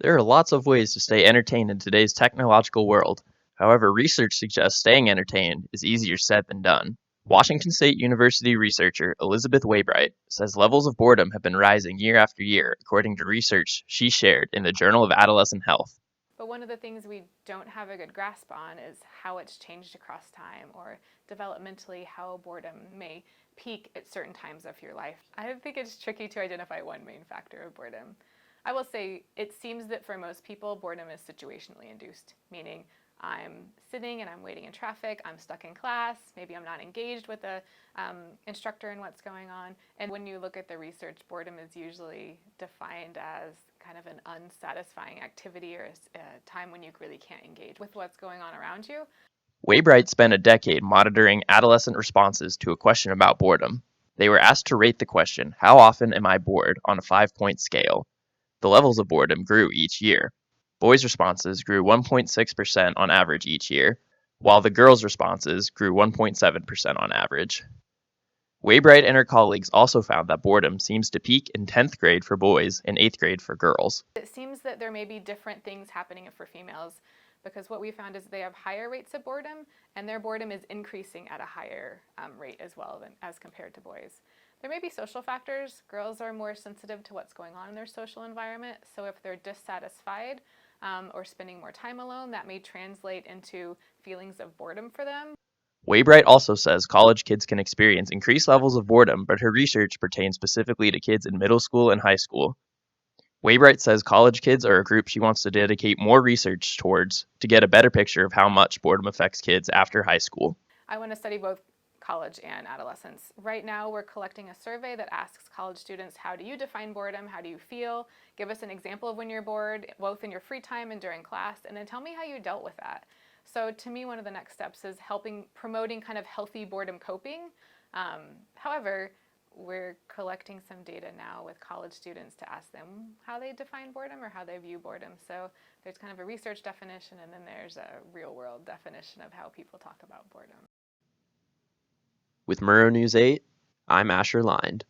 There are lots of ways to stay entertained in today's technological world. However, research suggests staying entertained is easier said than done. Washington State University researcher Elizabeth Waybright says levels of boredom have been rising year after year, according to research she shared in the Journal of Adolescent Health. But one of the things we don't have a good grasp on is how it's changed across time, or developmentally how boredom may peak at certain times of your life. I think it's tricky to identify one main factor of boredom. I will say it seems that for most people, boredom is situationally induced, meaning I'm sitting and I'm waiting in traffic, I'm stuck in class, maybe I'm not engaged with the instructor in what's going on. And when you look at the research, boredom is usually defined as kind of an unsatisfying activity or a time when you really can't engage with what's going on around you. Waybright spent a decade monitoring adolescent responses to a question about boredom. They were asked to rate the question, "How often am I bored?" on a 5-point scale. The levels of boredom grew each year. Boys' responses grew 1.6% on average each year, while the girls' responses grew 1.7% on average. Waybright and her colleagues also found that boredom seems to peak in 10th grade for boys and 8th grade for girls. It seems that there may be different things happening for females, because what we found is they have higher rates of boredom, and their boredom is increasing at a higher rate as well than as compared to boys. There may be social factors. Girls are more sensitive to what's going on in their social environment, so if they're dissatisfied or spending more time alone, that may translate into feelings of boredom for them. Waybright also says college kids can experience increased levels of boredom, but her research pertains specifically to kids in middle school and high school. Waybright says college kids are a group she wants to dedicate more research towards to get a better picture of how much boredom affects kids after high school. I want to study both college and adolescence. Right now, we're collecting a survey that asks college students, how do you define boredom? How do you feel? Give us an example of when you're bored, both in your free time and during class, and then tell me how you dealt with that. So to me, one of the next steps is promoting kind of healthy boredom coping. However, we're collecting some data now with college students to ask them how they define boredom or how they view boredom. So there's kind of a research definition, and then there's a real world definition of how people talk about boredom. With Murrow News 8, I'm Asher Lind.